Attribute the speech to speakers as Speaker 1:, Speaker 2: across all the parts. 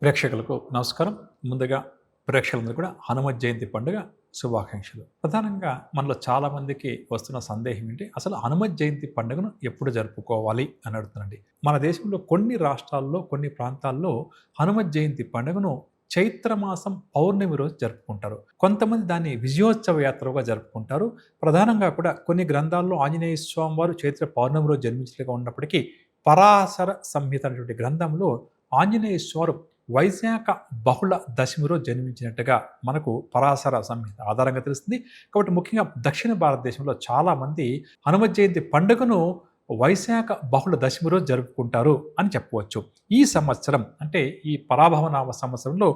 Speaker 1: ప్రేక్షకులకు నమస్కారం. ముందుగా ప్రేక్షకులందరూ కూడా హనుమత్ జయంతి పండుగ శుభాకాంక్షలు. ప్రధానంగా మనలో చాలామందికి వస్తున్న సందేహం ఏంటి, అసలు హనుమత్ జయంతి పండుగను ఎప్పుడు జరుపుకోవాలి అని అడుగుతున్నానండి. మన దేశంలో కొన్ని రాష్ట్రాల్లో, కొన్ని ప్రాంతాల్లో హనుమత్ జయంతి పండుగను చైత్రమాసం పౌర్ణమి రోజు జరుపుకుంటారు. కొంతమంది దాన్ని విజయోత్సవ యాత్రగా జరుపుకుంటారు. ప్రధానంగా కూడా కొన్ని గ్రంథాల్లో ఆంజనేయ స్వామి వారు చైత్ర పౌర్ణమి రోజు జన్మించినట్లుగా ఉన్నప్పటికీ పరాశర సంహిత అనేటువంటి గ్రంథంలో ఆంజనేయ స్వామి వైశాఖ బహుళ దశమి రోజు జన్మించినట్టుగా మనకు పరాశర సంహిత ఆధారంగా తెలుస్తుంది. కాబట్టి ముఖ్యంగా దక్షిణ భారతదేశంలో చాలామంది హనుమత్ జయంతి పండుగను వైశాఖ బహుళ దశమి రోజు జరుపుకుంటారు అని చెప్పవచ్చు. ఈ సంవత్సరం అంటే ఈ పరాభవనామ సంవత్సరంలో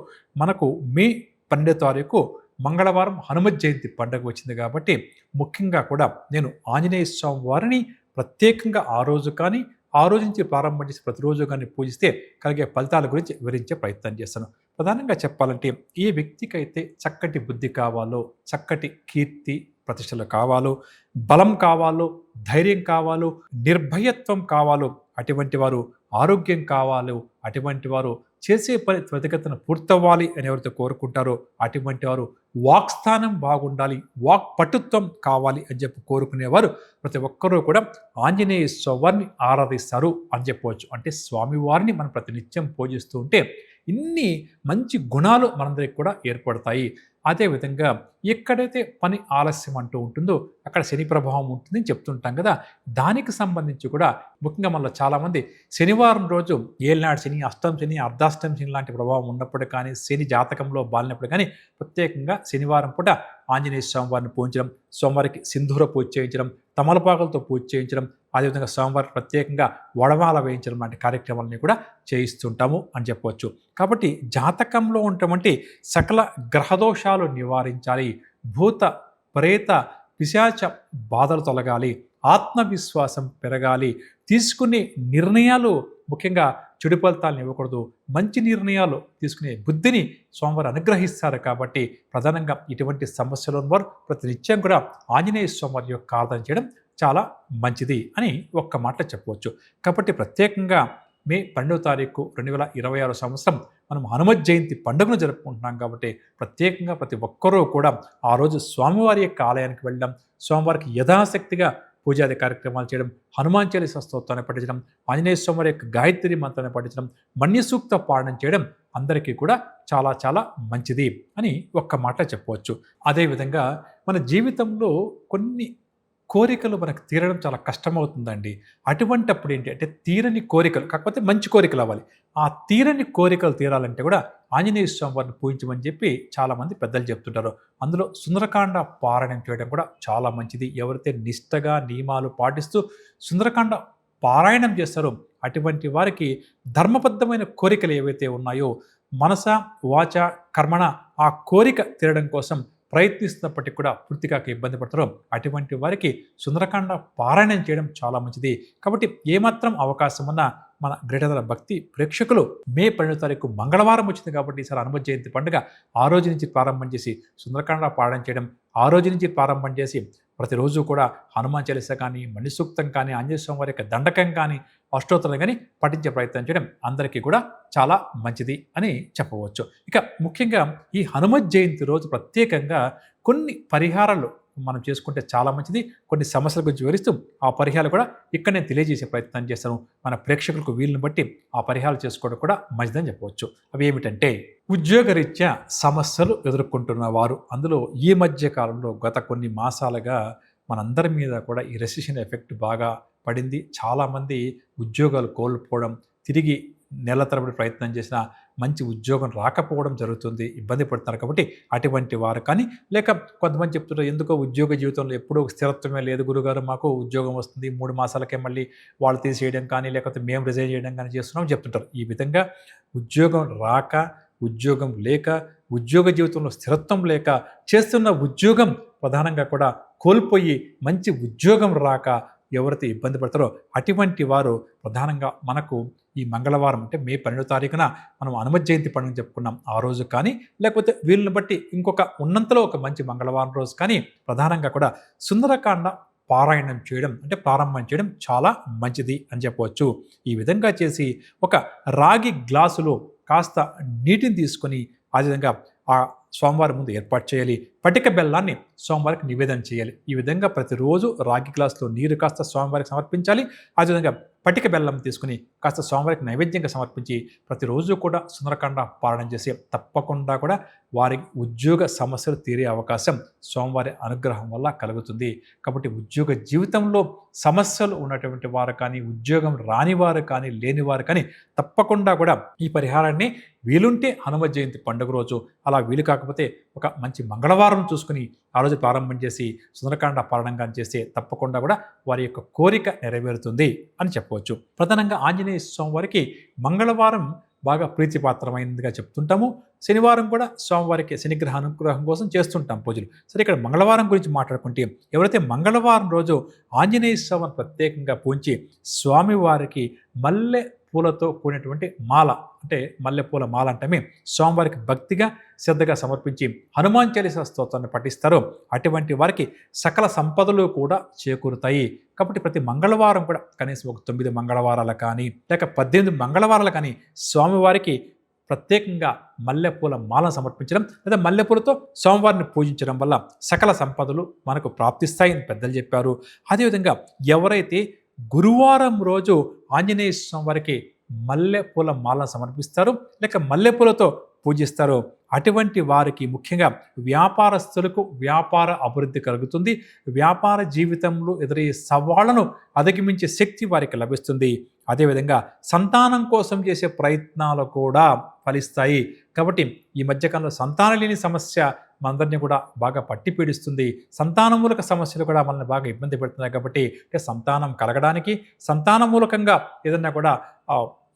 Speaker 1: మనకు మే 12వ తారీఖు మంగళవారం హనుమత్ జయంతి పండుగ వచ్చింది. కాబట్టి ముఖ్యంగా కూడా నేను ఆంజనేయ స్వామి వారిని ప్రత్యేకంగా ఆ రోజు కానీ ఆ రోజు నుంచి ప్రారంభం చేసి ప్రతిరోజు కానీ పూజిస్తే కలిగే ఫలితాల గురించి వివరించే ప్రయత్నం చేస్తాను. ప్రధానంగా చెప్పాలంటే ఏ వ్యక్తికైతే చక్కటి బుద్ధి కావాలో, చక్కటి కీర్తి ప్రతిష్టలు కావాలో, బలం కావాలో, ధైర్యం కావాలో, నిర్భయత్వం కావాలో, అటువంటి వారు ఆరోగ్యం కావాలో, అటువంటి వారు చేసే పని త్వరితగతిన పూర్తవ్వాలి అని ఎవరైతే కోరుకుంటారో అటువంటి వారు వాక్స్థానం బాగుండాలి, వాక్ పటుత్వం కావాలి అని చెప్పి కోరుకునేవారు ప్రతి ఒక్కరూ కూడా ఆంజనేయ స్వామిని ఆరాధిస్తారు అని చెప్పవచ్చు. అంటే స్వామివారిని మనం ప్రతినిత్యం పూజిస్తూ ఉంటే ఇన్ని మంచి గుణాలు మనందరికి కూడా ఏర్పడతాయి. అదేవిధంగా ఎక్కడైతే పని ఆలస్యం అంటూ ఉంటుందో అక్కడ శని ప్రభావం ఉంటుందని చెప్తుంటాం కదా. దానికి సంబంధించి కూడా ముఖ్యంగా మనలో చాలామంది శనివారం రోజు ఏలినాడు శని, అష్టం శని, అర్ధాష్టం శని లాంటి ప్రభావం ఉన్నప్పుడు కానీ, శని జాతకంలో బాలినప్పుడు కానీ ప్రత్యేకంగా శనివారం పూట ఆంజనేయ స్వామి వారిని పూజించడం, స్వామివారికి సింధూర పూజ చేయించడం, తమలపాకులతో పూజ చేయించడం, అదేవిధంగా స్వామివారికి ప్రత్యేకంగా వడమాల వేయించడం లాంటి కార్యక్రమాలని కూడా చేయిస్తుంటాము అని చెప్పవచ్చు. కాబట్టి జాతకంలో ఉన్నటువంటి సకల గ్రహదోషాలు నివారించాలి, భూత ప్రేత పిశాచ బాధలు తొలగాలి, ఆత్మవిశ్వాసం పెరగాలి, తీసుకునే నిర్ణయాలు ముఖ్యంగా చెడు ఫలితాలను ఇవ్వకూడదు, మంచి నిర్ణయాలు తీసుకునే బుద్ధిని స్వామివారు అనుగ్రహిస్తారు. కాబట్టి ప్రధానంగా ఇటువంటి సమస్యలు ఉన్నవారు ప్రతినిత్యం కూడా ఆంజనేయ స్వామివారి యొక్క ఆరాధన చేయడం చాలా మంచిది అని ఒక్క మాట చెప్పవచ్చు. కాబట్టి ప్రత్యేకంగా మే 12వ తారీఖు 2026 సంవత్సరం మనం హనుమత్ జయంతి పండుగను జరుపుకుంటున్నాం. కాబట్టి ప్రత్యేకంగా ప్రతి ఒక్కరూ కూడా ఆ రోజు స్వామివారి యొక్క ఆలయానికి వెళ్ళడం, స్వామివారికి యథాశక్తిగా పూజాది కార్యక్రమాలు చేయడం, హనుమాన్ చాలీసా స్తోత్రాన్ని పఠించడం, ఆంజనేయ స్వామి యొక్క గాయత్రి మంత్రాన్ని పఠించడం, మన్య సూక్త పాఠనం చేయడం అందరికీ కూడా చాలా చాలా మంచిది అని ఒక్క మాట చెప్పవచ్చు. అదేవిధంగా మన జీవితంలో కొన్ని కోరికలు మనకు తీరడం చాలా కష్టమవుతుందండి. అటువంటప్పుడు ఏంటి అంటే తీరని కోరికలు, కాకపోతే మంచి కోరికలు అవ్వాలి. ఆ తీరని కోరికలు తీరాలంటే కూడా ఆంజనేయ స్వామి వారిని పూజించమని చెప్పి చాలామంది పెద్దలు చెప్తుంటారు. అందులో సుందరకాండ పారాయణం చేయడం కూడా చాలా మంచిది. ఎవరైతే నిష్టగా నియమాలు పాటిస్తూ సుందరకాండ పారాయణం చేస్తారో అటువంటి వారికి ధర్మబద్ధమైన కోరికలు ఏవైతే ఉన్నాయో మనస వాచ కర్మణ ఆ కోరిక తీరడం కోసం ప్రయత్నిస్తున్నప్పటికీ కూడా పూర్తిగా ఇబ్బంది పడతారో అటువంటి వారికి సుందరకాండ పారాయణం చేయడం చాలా మంచిది. కాబట్టి ఏమాత్రం అవకాశం ఉన్నా మన గ్రేటర్ భక్తి ప్రేక్షకులు మే 12వ తారీఖు మంగళవారం వచ్చింది కాబట్టి ఈసారి హనుమత్ జయంతి పండుగ ఆ రోజు నుంచి ప్రారంభం చేసి సుందరకాండ పారాయణం చేయడం, ఆ రోజు నుంచి ప్రారంభం చేసి ప్రతిరోజు కూడా హనుమాన్ చాలీసా కానీ, మణి సూక్తం కానీ, ఆంజనేయ స్వామి వారి యొక్క దండకం కానీ, అష్టోత్తరం కానీ పఠించే ప్రయత్నం చేయడం అందరికీ కూడా చాలా మంచిది అని చెప్పవచ్చు. ఇక ముఖ్యంగా ఈ హనుమత్ జయంతి రోజు ప్రత్యేకంగా కొన్ని పరిహారాలు మనం చేసుకుంటే చాలా మంచిది. కొన్ని సమస్యల గురించి వివరిస్తూ ఆ పరిహారాలు కూడా ఇక్కడ నేను తెలియజేసే ప్రయత్నం చేస్తాను. మన ప్రేక్షకులకు వీలుని బట్టి ఆ పరిహారాలు చేసుకోవడం కూడా మంచిదని చెప్పవచ్చు. అవి ఏమిటంటే ఉద్యోగరీత్యా సమస్యలు ఎదుర్కొంటున్న వారు, అందులో ఈ మధ్య కాలంలో గత కొన్ని మాసాలుగా మనందరి మీద కూడా ఈ రెసిషన్ ఎఫెక్ట్ బాగా పడింది. చాలామంది ఉద్యోగాలు కోల్పోవడం, తిరిగి నెల తరబడి ప్రయత్నం చేసిన మంచి ఉద్యోగం రాకపోవడం జరుగుతుంది, ఇబ్బంది పడుతున్నారు. కాబట్టి అటువంటి వారు కానీ, లేక కొంతమంది చెప్తుంటారు ఎందుకో ఉద్యోగ జీవితంలో ఎప్పుడూ స్థిరత్వమే లేదు గురుగారు, మాకు ఉద్యోగం వస్తుంది 3 మాసాలకే మళ్ళీ వాళ్ళు తీసేయడం కానీ, లేకపోతే మేము రిజైన్ చేయడం కానీ చేస్తున్నాం చెప్తుంటారు. ఈ విధంగా ఉద్యోగం రాక, ఉద్యోగం లేక, ఉద్యోగ జీవితంలో స్థిరత్వం లేక, చేస్తున్న ఉద్యోగం ప్రధానంగా కూడా కోల్పోయి మంచి ఉద్యోగం రాక ఎవరైతే ఇబ్బంది పడతారో అటువంటి వారు ప్రధానంగా మనకు ఈ మంగళవారం అంటే మే 12వ తారీఖున మనం హనుమత్ జయంతి పండుగ చెప్పుకున్నాం ఆ రోజు కానీ, లేకపోతే వీళ్ళని బట్టి ఇంకొక ఉన్నంతలో ఒక మంచి మంగళవారం రోజు కానీ ప్రధానంగా కూడా సుందరకాండ పారాయణం చేయడం అంటే ప్రారంభం చేయడం చాలా మంచిది అని చెప్పవచ్చు. ఈ విధంగా చేసి ఒక రాగి గ్లాసులో కాస్త నీటిని తీసుకొని అదేవిధంగా ఆ స్వామివారి ముందు ఏర్పాటు చేయాలి. పటిక బెల్లాన్ని స్వామివారికి నివేదన చేయాలి. ఈ విధంగా ప్రతిరోజు రాగి గ్లాసులో నీరు కాస్త స్వామివారికి సమర్పించాలి. అదేవిధంగా పటిక బెల్లం తీసుకుని కాస్త స్వామివారికి నైవేద్యంగా సమర్పించి ప్రతిరోజు కూడా సుందరకాండ పారాయణం చేసి తప్పకుండా కూడా వారికి ఉద్యోగ సమస్యలు తీరే అవకాశం స్వామివారి అనుగ్రహం వల్ల కలుగుతుంది. కాబట్టి ఉద్యోగ జీవితంలో సమస్యలు ఉన్నటువంటి వారు కానీ, ఉద్యోగం రాని వారు కానీ, లేని వారు కానీ తప్పకుండా కూడా ఈ పరిహారాన్ని వీలుంటే హనుమ జయంతి పండుగ రోజు, అలా వీలు కాకపోతే ఒక మంచి మంగళవారం చూసుకుని ఆ రోజు ప్రారంభం చేసి సుందరకాండ పారాయణంగా చేస్తే తప్పకుండా కూడా వారి యొక్క కోరిక నెరవేరుతుంది అని చెప్పవచ్చు. ప్రధానంగా ఆంజనేయ స్వామి వారికి మంగళవారం బాగా ప్రీతిపాత్రమైనదిగా చెప్తుంటాము. శనివారం కూడా స్వామివారికి శనిగ్రహ అనుగ్రహం కోసం చేస్తుంటాం పూజలు. సరే, ఇక్కడ మంగళవారం గురించి మాట్లాడుకుంటే ఎవరైతే మంగళవారం రోజు ఆంజనేయ స్వామిని ప్రత్యేకంగా పూజించి స్వామివారికి మల్లె పూలతో కూడినటువంటి మాల, అంటే మల్లెపూల మాల అంటే స్వామివారికి భక్తిగా శ్రద్ధగా సమర్పించి హనుమాన్ చాలీసా స్తోత్రాన్ని పఠిస్తారో అటువంటి వారికి సకల సంపదలు కూడా చేకూరుతాయి. కాబట్టి ప్రతి మంగళవారం కూడా కనీసం ఒక 9 మంగళవారాలు కానీ లేక 18 మంగళవారాలు కానీ స్వామివారికి ప్రత్యేకంగా మల్లెపూల మాలను సమర్పించడం లేదా మల్లెపూలతో స్వామివారిని పూజించడం వల్ల సకల సంపదలు మనకు ప్రాప్తిస్తాయని పెద్దలు చెప్పారు. అదేవిధంగా ఎవరైతే గురువారం రోజు ఆంజనేయ స్వామి వారికి మల్లెపూల మాలను సమర్పిస్తారు లేక మల్లెపూలతో పూజిస్తారు, అటువంటి వారికి ముఖ్యంగా వ్యాపారస్తులకు వ్యాపార అభివృద్ధి కలుగుతుంది. వ్యాపార జీవితంలో ఎదురయ్యే సవాళ్లను అధిగమించే శక్తి వారికి లభిస్తుంది. అదేవిధంగా సంతానం కోసం చేసే ప్రయత్నాలు కూడా ఫలిస్తాయి. కాబట్టి ఈ మధ్యకాలంలో సంతానం లేని సమస్య మనందరినీ కూడా బాగా పట్టి పీడిస్తుంది. సంతానమూలక సమస్యలు కూడా మనల్ని బాగా ఇబ్బంది పెడుతున్నాయి. కాబట్టి సంతానం కలగడానికి, సంతానమూలకంగా ఏదన్నా కూడా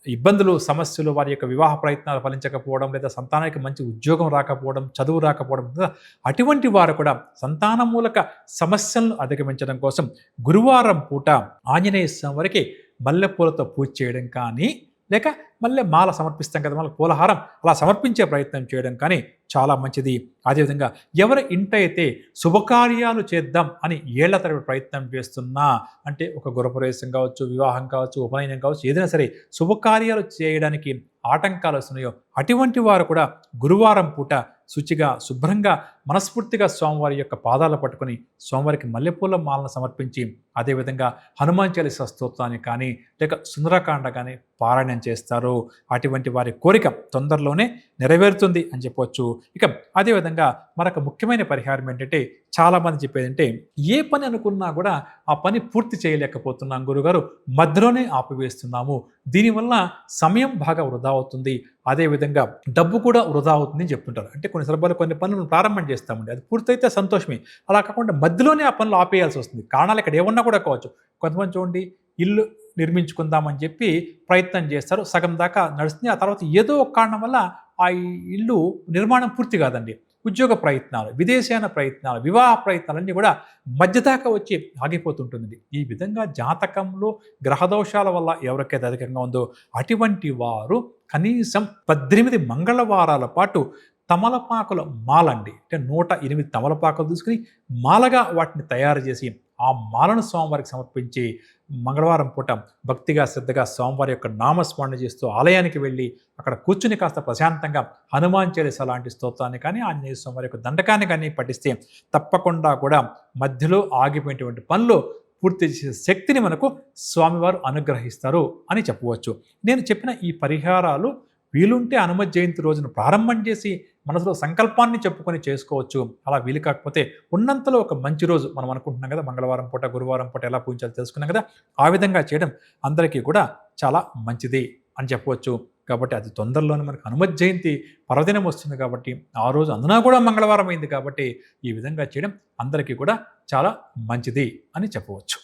Speaker 1: ఇబ్బందులు, సమస్యలు, వారి యొక్క వివాహ ప్రయత్నాలు ఫలించకపోవడం లేదా సంతానానికి మంచి ఉద్యోగం రాకపోవడం, చదువు రాకపోవడం, అటువంటి వారు కూడా సంతానమూలక సమస్యలను అధిగమించడం కోసం గురువారం పూట ఆంజనేయ స్వామి వారికి మల్లెపూలతో పూజ చేయడం కానీ లేక మళ్ళీ మాల సమర్పిస్తాం కదా, మళ్ళీ పూలహారం అలా సమర్పించే ప్రయత్నం చేయడం కానీ చాలా మంచిది. అదేవిధంగా ఎవరి ఇంటైతే శుభకార్యాలు చేద్దాం అని ఏళ్ల తరబడి ప్రయత్నం చేస్తున్నా, అంటే ఒక గృహప్రవేశం కావచ్చు, వివాహం కావచ్చు, ఉపనయనం కావచ్చు, ఏదైనా సరే శుభకార్యాలు చేయడానికి ఆటంకాలు వస్తున్నాయో అటువంటి వారు కూడా గురువారం పూట శుచిగా శుభ్రంగా మనస్ఫూర్తిగా స్వామివారి యొక్క పాదాలు పట్టుకొని స్వామివారికి మల్లెపూల మాలను సమర్పించి అదేవిధంగా హనుమాన్ చాలీసా స్తోత్రాన్ని కానీ లేక సుందరకాండ కానీ పారాయణం చేస్తారు. అటువంటి వారి కోరిక తొందరలోనే నెరవేరుతుంది అని చెప్పవచ్చు. ఇక అదేవిధంగా మరొక ముఖ్యమైన పరిహారం ఏంటంటే, చాలామంది చెప్పేదంటే ఏ పని అనుకున్నా కూడా ఆ పని పూర్తి చేయలేకపోతున్నాం గురుగారు, మధ్యలోనే ఆపివేస్తున్నాము, దీనివల్ల సమయం బాగా వృధా అవుతుంది, అదేవిధంగా డబ్బు కూడా వృధా అవుతుంది అని చెప్తుంటారు. అంటే కొన్ని సందర్భాలు కొన్ని పనులు ప్రారంభం చేస్తామండి, అది పూర్తయితే సంతోషమే, అలా కాకుండా మధ్యలోనే ఆ పనులు ఆపేయాల్సి వస్తుంది. కారణాలు ఇక్కడ ఏమన్నా కూడా కావచ్చు. కొంతమంది చూడండి, ఇల్లు నిర్మించుకుందామని చెప్పి ప్రయత్నం చేస్తారు, సగం దాకా నడుస్తుంది, ఆ తర్వాత ఏదో ఒక కారణం వల్ల ఆ ఇల్లు నిర్మాణం పూర్తి కాదండి. ఉద్యోగ ప్రయత్నాలు, విదేశాన ప్రయత్నాలు, వివాహ ప్రయత్నాలన్నీ కూడా మధ్యదాకా వచ్చి ఆగిపోతుంటుంది. ఈ విధంగా జాతకంలో గ్రహదోషాల వల్ల ఎవరికైతే అధికంగా ఉందో అటువంటి వారు కనీసం 18 మంగళవారాల పాటు తమలపాకుల మాలండి, అంటే 108 తమలపాకులు తీసుకుని మాలగా వాటిని తయారు చేసి ఆ మాలను స్వామివారికి సమర్పించి మంగళవారం పూట భక్తిగా శ్రద్ధగా స్వామివారి యొక్క నామస్మరణ చేస్తూ ఆలయానికి వెళ్ళి అక్కడ కూర్చుని కాస్త ప్రశాంతంగా హనుమాన్ చాలీసా లాంటి స్తోత్రాన్ని కానీ ఆంజనేయ స్వామివారి యొక్క దండకాన్ని కానీ పఠిస్తే తప్పకుండా కూడా మధ్యలో ఆగిపోయినటువంటి పనులు పూర్తి చేసే శక్తిని మనకు స్వామివారు అనుగ్రహిస్తారు అని చెప్పవచ్చు. నేను చెప్పిన ఈ పరిహారాలు వీలుంటే హనుమ జయంతి రోజున ప్రారంభం చేసి మనసులో సంకల్పాన్ని చెప్పుకొని చేసుకోవచ్చు. అలా వీలు కాకపోతే ఉన్నంతలో ఒక మంచి రోజు మనం అనుకుంటున్నాం కదా, మంగళవారం పూట గురువారం పూట ఎలా పూజించాలో తెలుసుకున్నాం కదా, ఆ విధంగా చేయడం అందరికీ కూడా చాలా మంచిది అని చెప్పవచ్చు. కాబట్టి అది తొందరలోనే మనకు హనుమ జయంతి పర్వదినం వస్తుంది కాబట్టి ఆ రోజు అందున కూడా మంగళవారం అయింది కాబట్టి ఈ విధంగా చేయడం అందరికీ కూడా చాలా మంచిది అని చెప్పవచ్చు.